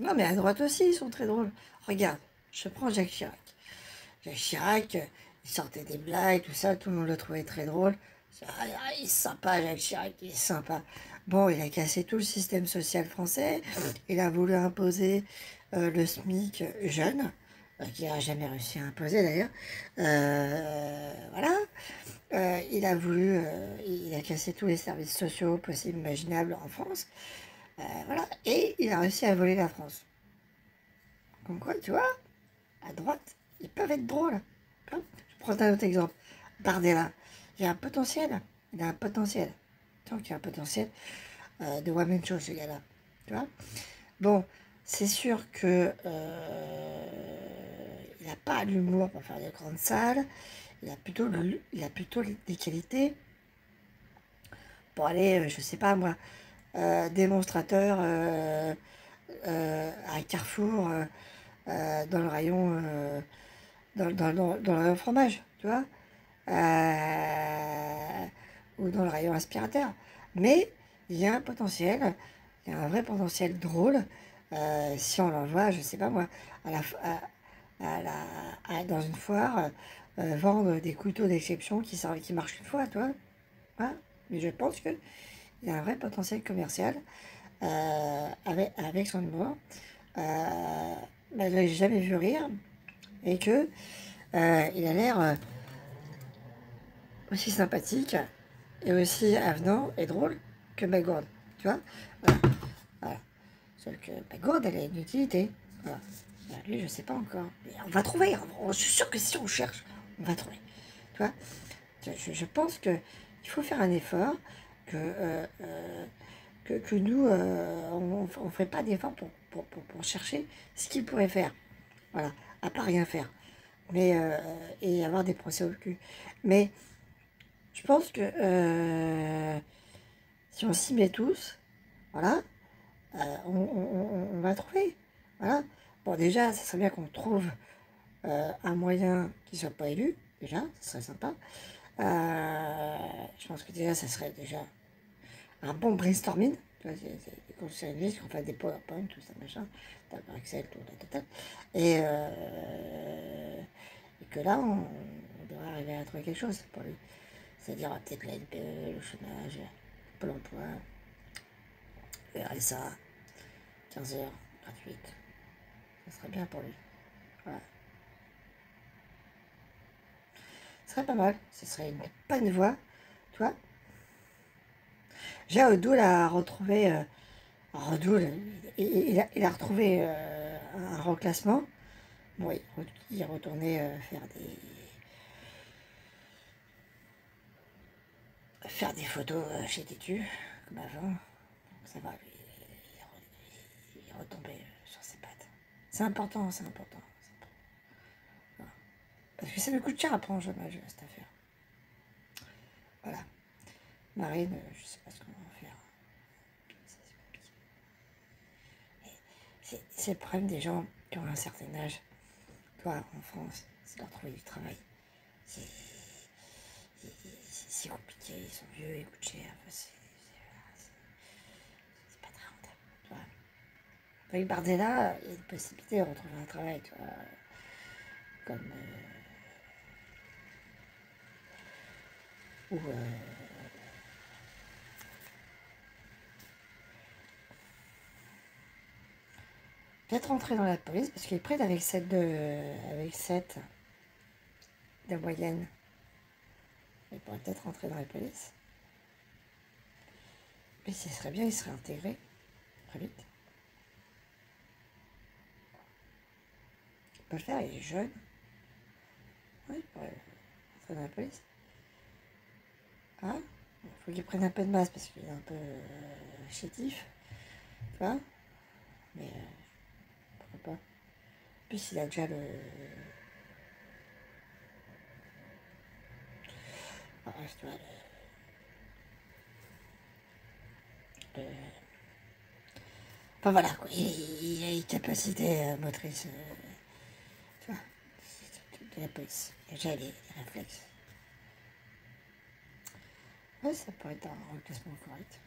Non, mais à droite aussi, ils sont très drôles. Regarde, je prends Jacques Chirac. Jacques Chirac, il sortait des blagues, tout ça, tout le monde le trouvait très drôle. Il est sympa, Jacques Chirac, il est sympa. Bon, il a cassé tout le système social français. Il a voulu imposer le SMIC jeune, qu'il n'a jamais réussi à imposer d'ailleurs. Voilà. Il a cassé tous les services sociaux possibles, imaginables en France. Voilà. Et il a réussi à voler la France. Comme quoi, tu vois, à droite, ils peuvent être drôles. Je prends un autre exemple. Bardella, il a un potentiel. Il a un potentiel. Tant qu'il a un potentiel de one-man show, ce gars-là. Tu vois. Bon, c'est sûr que il n'a pas l'humour pour faire des grandes salles. Il a plutôt des qualités pour aller, je sais pas moi, démonstrateur à Carrefour dans le rayon dans le rayon fromage, tu vois, ou dans le rayon aspirateur. Mais il y a un potentiel, il y a un vrai potentiel drôle si on l'envoie, je sais pas moi, à la, dans une foire, vendre des couteaux d'exception qui marchent une fois, tu vois. Voilà. Mais je pense qu'il y a un vrai potentiel commercial avec son humour. Je l'ai jamais vu rire et que il a l'air aussi sympathique et aussi avenant et drôle que Magourde, tu vois. Voilà. Voilà. Sauf que Magourde, elle a une utilité. Voilà. Lui, je sais pas encore. Mais on va trouver. Je suis sûr que si on cherche, on va trouver. Tu vois. Je pense que il faut faire un effort que nous, on ne fait pas d'effort pour chercher ce qu'il pourrait faire. Voilà, à part rien faire. Mais, et avoir des procès au cul. Mais je pense que si on s'y met tous, voilà, on va trouver. Voilà. Bon, déjà, ça serait bien qu'on trouve un moyen qui ne soit pas élu. Déjà, ça serait sympa. Je pense que déjà, ça serait déjà un bon brainstorming. Tu vois, c'est des conseils qu'on fait des PowerPoint, tout ça, machin, tableau Excel, tout la totale. Et que là, on devrait arriver à trouver quelque chose pour lui. C'est-à-dire peut-être la NPE, le chômage, Pôle emploi, le RSA, 15 heures gratuites. Ça serait bien pour lui. Voilà. Ce serait pas mal. Ce serait une bonne voie. Tu vois. J'ai Odoul a retrouvé. Odoul, il a retrouvé un reclassement. Bon, il est retourné faire des photos chez Tétu, comme avant. Donc ça va, lui, il est retombé sur ses pattes. C'est important, c'est important. Voilà. Parce que ça me coûte cher à prendre en chômage, cette affaire. Voilà. Marine, je sais pas ce qu'on va en faire. C'est le problème des gens qui ont un certain âge. Toi, en France, c'est leur trouver du travail. C'est compliqué, ils sont vieux, ils coûtent cher. C'est pas très rentable. Tu vois. Avec Bardella, il y a une possibilité de retrouver un travail, tu vois. Comme. Ou. Peut-être rentrer dans la police, parce qu'il est prêt avec 7 de moyenne. Il pourrait peut-être rentrer dans la police. Mais ce serait bien, il serait intégré très vite. Il peut le faire, il est jeune. Oui, il pourrait rentrer dans la police. Hein? Il faut qu'il prenne un peu de masse parce qu'il est un peu chétif. Tu vois? Mais pourquoi pas? En plus, il a déjà le. Ah, tu vois, enfin voilà, quoi. Il a une capacité motrice. Tu vois? De la police. Il a déjà les réflexes. Ouais, ça pourrait être un reclassement correct.